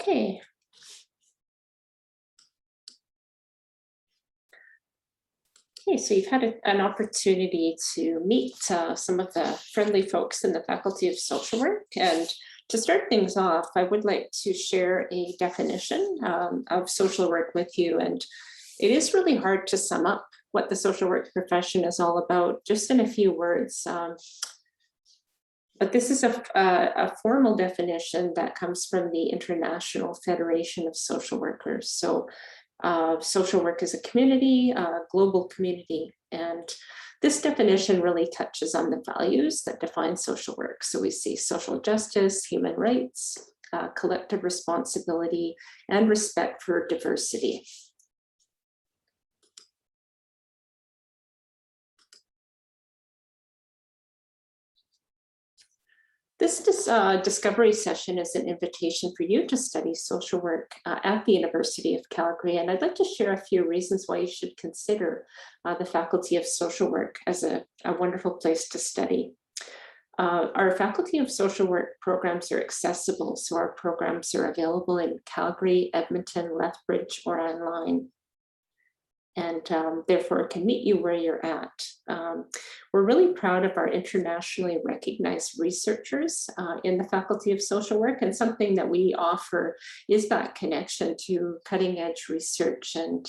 Okay. Okay, so you've had an opportunity to meet some of the friendly folks in the Faculty of Social Work. And to start things off, I would like to share a definition of social work with you. And it is really hard to sum up what the social work profession is all about, just in a few words. But this is a formal definition that comes from the International Federation of Social Workers. So social work is a community, a global community. And this definition really touches on the values that define social work. So we see social justice, human rights, collective responsibility, and respect for diversity. This discovery session is an invitation for you to study social work at the University of Calgary. And I'd like to share a few reasons why you should consider the Faculty of Social Work as a wonderful place to study. Our Faculty of Social Work programs are accessible. So our programs are available in Calgary, Edmonton, Lethbridge, or online. And therefore can meet you where you're at. We're really proud of our internationally recognized researchers in the Faculty of Social Work, and something that we offer is that connection to cutting edge research and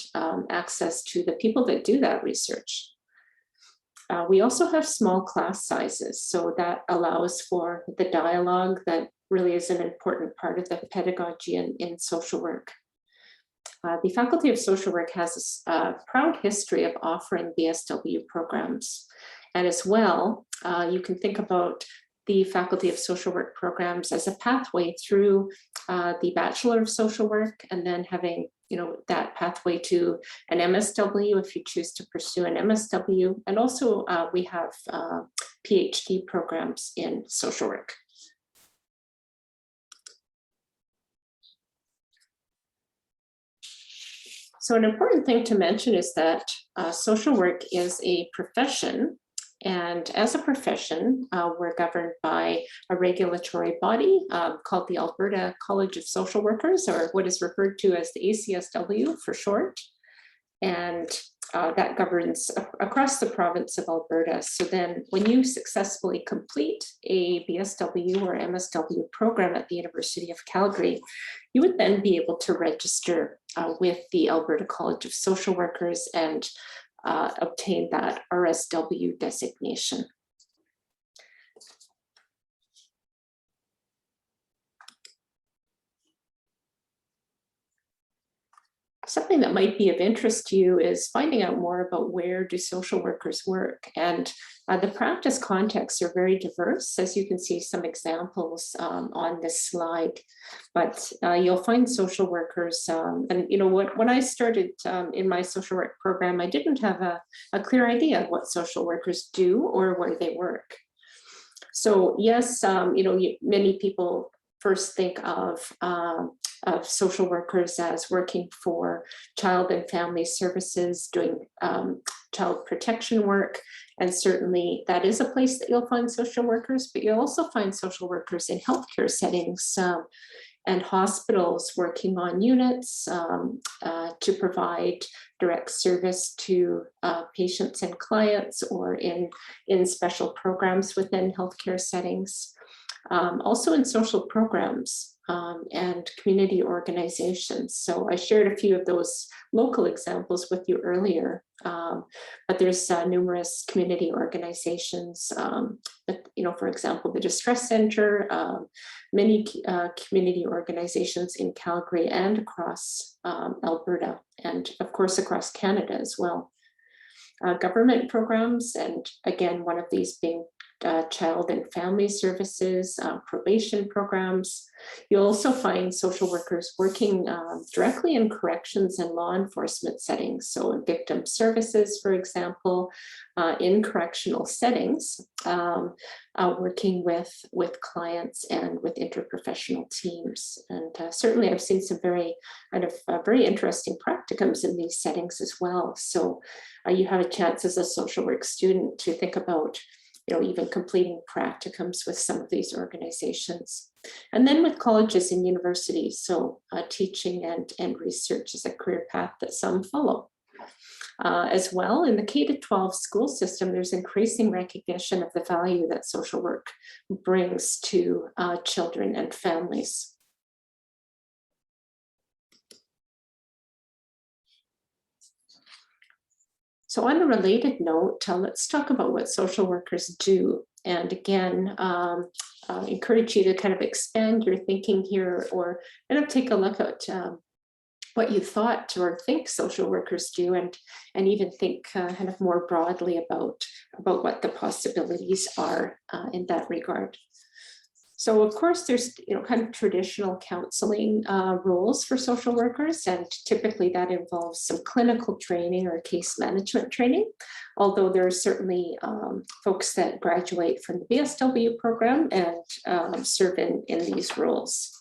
access to the people that do that research. We also have small class sizes, so that allows for the dialogue that really is an important part of the pedagogy in social work. The Faculty of Social Work has a proud history of offering BSW programs. And as well, you can think about the Faculty of Social Work programs as a pathway through the Bachelor of Social Work, and then having that pathway to an MSW if you choose to pursue an MSW. And also we have PhD programs in social work. So an important thing to mention is that social work is a profession, and as a profession, we're governed by a regulatory body called the Alberta College of Social Workers, or what is referred to as the ACSW for short, and that governs across the province of Alberta. So then when you successfully complete a BSW or MSW program at the University of Calgary, you would then be able to register with the Alberta College of Social Workers and obtain that RSW designation. Something that might be of interest to you is finding out more about where do social workers work. And the practice contexts are very diverse, as you can see some examples on this slide. But you'll find social workers, and when I started in my social work program, I didn't have a clear idea of what social workers do or where they work. So yes, many people first think of social workers as working for child and family services, doing child protection work. And certainly that is a place that you'll find social workers, but you'll also find social workers in healthcare settings and hospitals working on units to provide direct service to patients and clients, or in special programs within healthcare settings. Also in social programs and community organizations. So I shared a few of those local examples with you earlier, but there's numerous community organizations, for example, the Distress Center, many community organizations in Calgary and across Alberta, and of course across Canada as well. Government programs, and again, one of these being child and family services, probation programs. You'll also find social workers working directly in corrections and law enforcement settings. So in victim services, for example, in correctional settings, working with clients and with interprofessional teams. And certainly I've seen some very interesting practicums in these settings as well. So you have a chance as a social work student to think about even completing practicums with some of these organizations. And then with colleges and universities, so teaching and research is a career path that some follow. As well, in the K-12 school system, there's increasing recognition of the value that social work brings to children and families. So on a related note, let's talk about what social workers do. And again, encourage you to kind of expand your thinking here, or kind of take a look at what you thought or think social workers do, and even think kind of more broadly about what the possibilities are in that regard. So of course, there's kind of traditional counseling roles for social workers, and typically that involves some clinical training or case management training, although there are certainly folks that graduate from the BSW program and serve in these roles.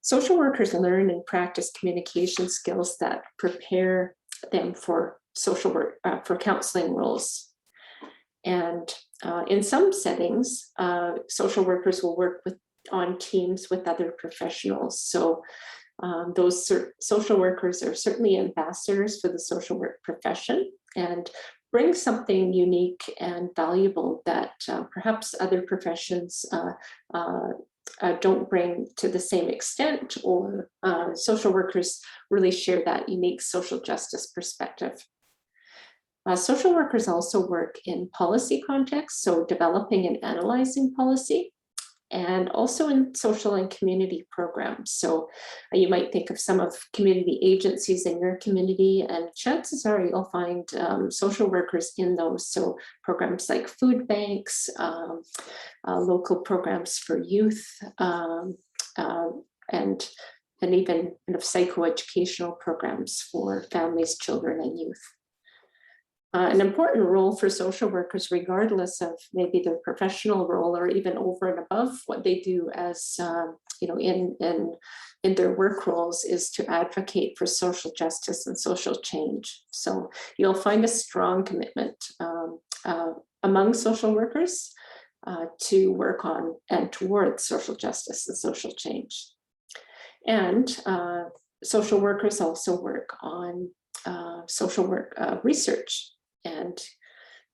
Social workers learn and practice communication skills that prepare them for social work, for counseling roles. And in some settings, social workers will work on teams with other professionals. So those social workers are certainly ambassadors for the social work profession and bring something unique and valuable that perhaps other professions don't bring to the same extent, or social workers really share that unique social justice perspective. Social workers also work in policy contexts, so developing and analyzing policy, and also in social and community programs. So you might think of some of community agencies in your community, and chances are you'll find social workers in those. So programs like food banks, local programs for youth, and even kind of psychoeducational programs for families, children, and youth. An important role for social workers, regardless of maybe their professional role or even over and above what they do as in their work roles, is to advocate for social justice and social change. So you'll find a strong commitment among social workers to work on and towards social justice and social change. And social workers also work on social work research. And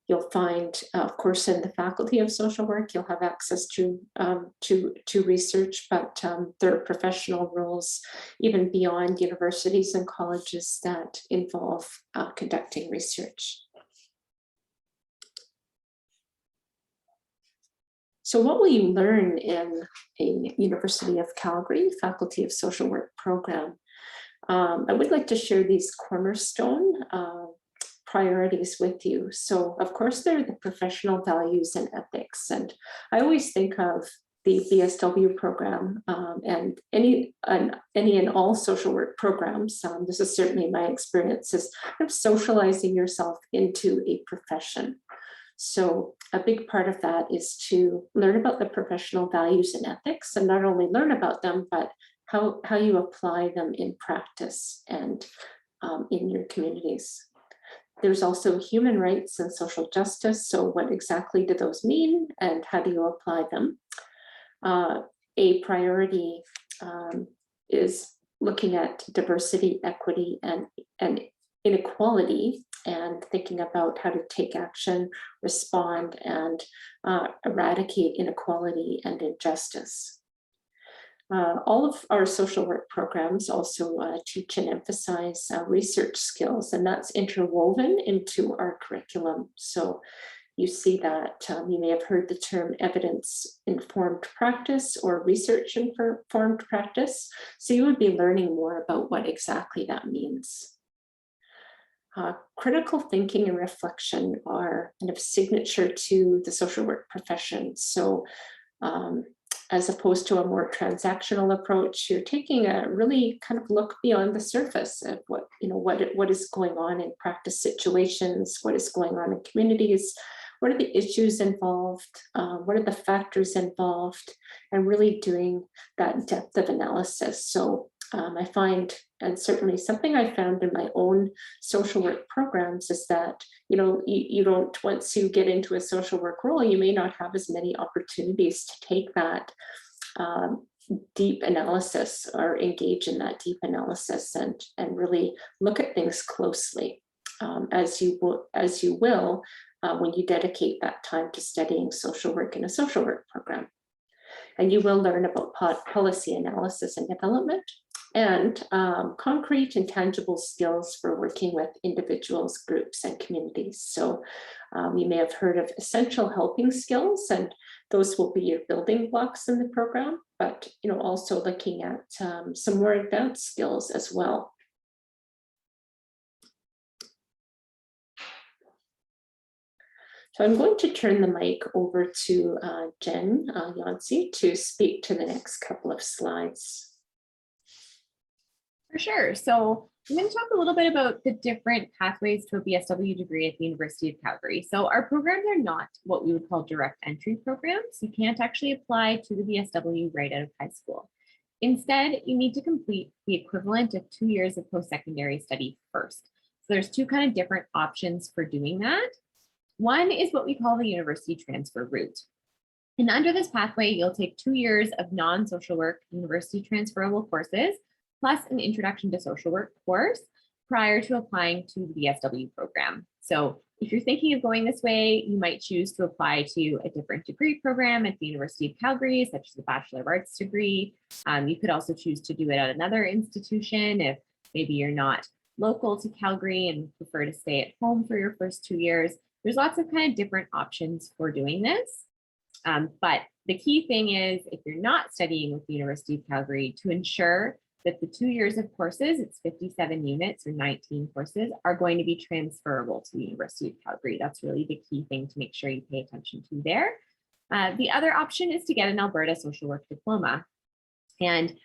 you'll find, of course, in the Faculty of Social Work, you'll have access to research, but there are professional roles even beyond universities and colleges that involve conducting research. So what will you learn in a University of Calgary Faculty of Social Work program? I would like to share these cornerstone priorities with you. So of course, they're the professional values and ethics. And I always think of the BSW program and any and all social work programs. This is certainly my experience, is kind of socializing yourself into a profession. So a big part of that is to learn about the professional values and ethics, and not only learn about them, but how you apply them in practice and in your communities. There's also human rights and social justice. So what exactly do those mean, and how do you apply them? A priority is looking at diversity, equity, and inequality, and thinking about how to take action, respond, and eradicate inequality and injustice. All of our social work programs also teach and emphasize research skills, and that's interwoven into our curriculum. So you see that you may have heard the term evidence-informed practice or research-informed practice. So you would be learning more about what exactly that means. Critical thinking and reflection are kind of signature to the social work profession. So as opposed to a more transactional approach, you're taking a really kind of look beyond the surface of what is going on in practice situations, what is going on in communities, what are the issues involved, what are the factors involved, and really doing that depth of analysis. So I find, and certainly something I found in my own social work programs, is that, you don't, once you get into a social work role, you may not have as many opportunities to take that um, deep analysis or engage in that deep analysis and really look at things closely, as you will when you dedicate that time to studying social work in a social work program. And you will learn about policy analysis and development, and concrete and tangible skills for working with individuals, groups, and communities. So you may have heard of essential helping skills, and those will be your building blocks in the program, but also looking at some more advanced skills as well. So I'm going to turn the mic over to Jen Yancey to speak to the next couple of slides. For sure. So I'm going to talk a little bit about the different pathways to a BSW degree at the University of Calgary. So our programs are not what we would call direct entry programs. You can't actually apply to the BSW right out of high school. Instead, you need to complete the equivalent of 2 years of post-secondary study first. So there's two kind of different options for doing that. One is what we call the university transfer route. And under this pathway, you'll take 2 years of non-social work university transferable courses, plus an introduction to social work course prior to applying to the BSW program. So if you're thinking of going this way, you might choose to apply to a different degree program at the University of Calgary, such as the Bachelor of Arts degree. You could also choose to do it at another institution if maybe you're not local to Calgary and prefer to stay at home for your first 2 years. There's lots of kind of different options for doing this. But the key thing is, if you're not studying with the University of Calgary, to ensure that the 2 years of courses, it's 57 units or 19 courses, are going to be transferable to the University of Calgary. That's really the key thing to make sure you pay attention to there. The other option is to get an Alberta social work diploma. And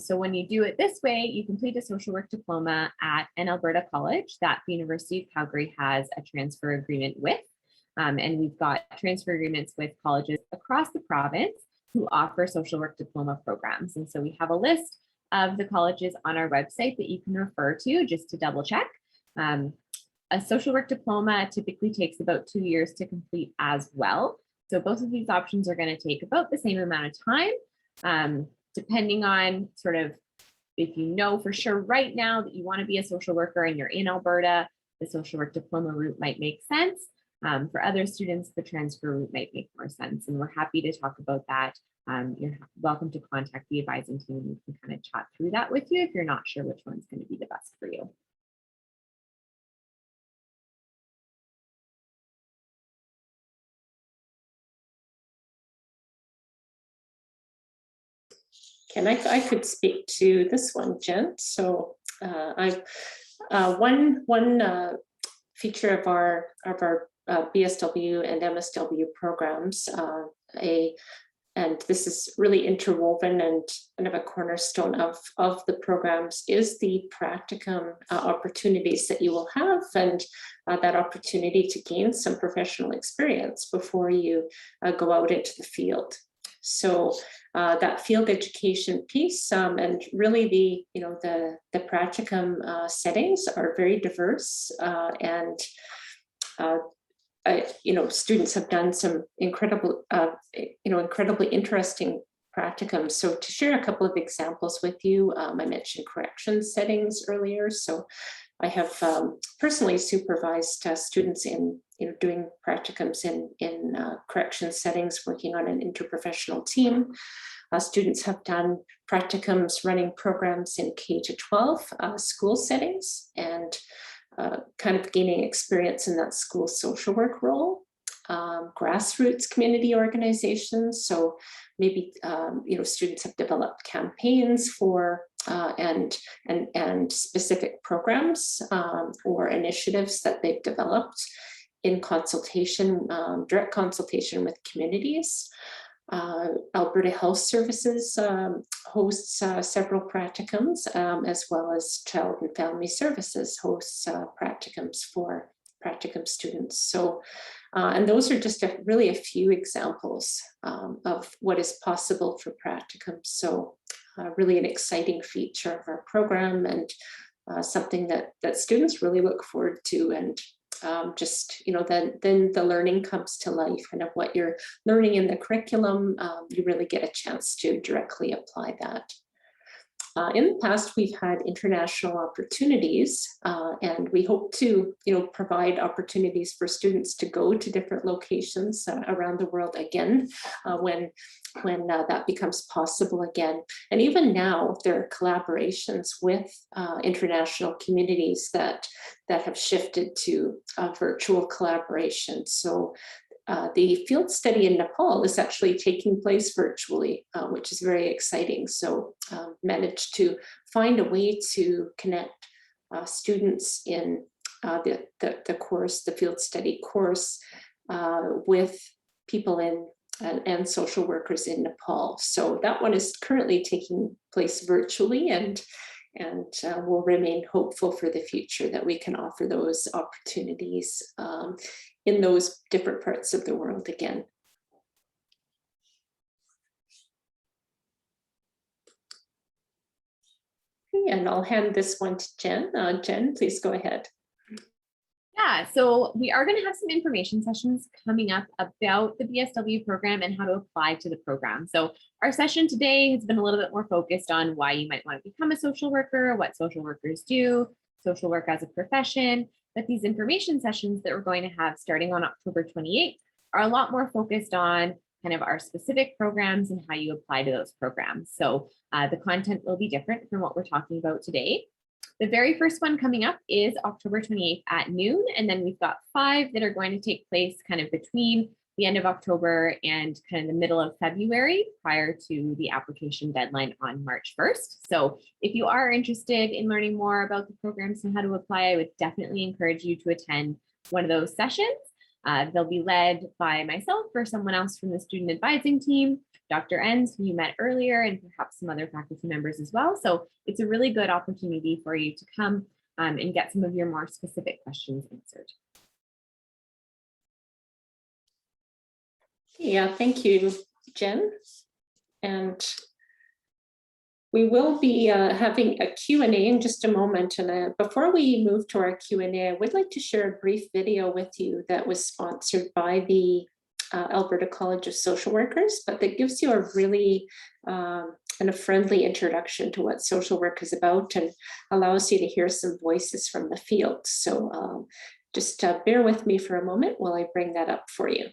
so when you do it this way, you complete a social work diploma at an Alberta college that the University of Calgary has a transfer agreement with. And we've got transfer agreements with colleges across the province who offer social work diploma programs. And so we have a list of the colleges on our website that you can refer to just to double check. A social work diploma typically takes about 2 years to complete as well. So both of these options are going to take about the same amount of time, depending on sort of, if you know for sure right now that you want to be a social worker and you're in Alberta, the social work diploma route might make sense. For other students, the transfer route might make more sense, and we're happy to talk about that. You're welcome to contact the advising team, and we can kind of chat through that with you if you're not sure which one's going to be the best for you. And I could speak to this one, Jen. So one feature of our BSW and MSW programs, and this is really interwoven and kind of a cornerstone of the programs, is the practicum opportunities that you will have, and that opportunity to gain some professional experience before you go out into the field. So that field education piece, and really the practicum settings are very diverse, and students have done some incredibly interesting practicums. So to share a couple of examples with you, I mentioned correction settings earlier. So I have personally supervised students in doing practicums in correction settings, working on an interprofessional team. Students have done practicums running programs in K-12 school settings, and kind of gaining experience in that school social work role. Grassroots community organizations. So maybe students have developed campaigns for and specific programs or initiatives that they've developed in consultation, direct consultation with communities. Alberta Health Services hosts several practicums, as well as Child and Family Services hosts practicums for practicum students. So, and those are just really a few examples of what is possible for practicum. So really an exciting feature of our program, and something that students really look forward to. And just, then the learning comes to life, and of what you're learning in the curriculum, you really get a chance to directly apply that. In the past, we've had international opportunities, and we hope to, provide opportunities for students to go to different locations around the world again, when that becomes possible again. And even now, there are collaborations with international communities that have shifted to virtual collaboration. So the field study in Nepal is actually taking place virtually, which is very exciting. So managed to find a way to connect students in the course, the field study course, with people and social workers in Nepal. So that one is currently taking place virtually, and we'll remain hopeful for the future that we can offer those opportunities in those different parts of the world again. Okay, and I'll hand this one to Jen. Jen, please go ahead. Yeah, so we are going to have some information sessions coming up about the BSW program and how to apply to the program. So our session today has been a little bit more focused on why you might want to become a social worker, what social workers do, social work as a profession. But these information sessions that we're going to have starting on October 28th are a lot more focused on kind of our specific programs and how you apply to those programs. So the content will be different from what we're talking about today. The very first one coming up is October 28th at noon. And then we've got 5 that are going to take place kind of between the end of October and kind of the middle of February, prior to the application deadline on March 1st. So if you are interested in learning more about the programs and how to apply, I would definitely encourage you to attend one of those sessions. They'll be led by myself or someone else from the student advising team, Dr. Enns, who you met earlier, and perhaps some other faculty members as well. So it's a really good opportunity for you to come and get some of your more specific questions answered. Yeah, thank you, Jen. And we will be having a Q&A in just a moment. And before we move to our Q&A, I would like to share a brief video with you that was sponsored by the Alberta College of Social Workers, but that gives you a really and a friendly introduction to what social work is about, and allows you to hear some voices from the field. So just bear with me for a moment while I bring that up for you.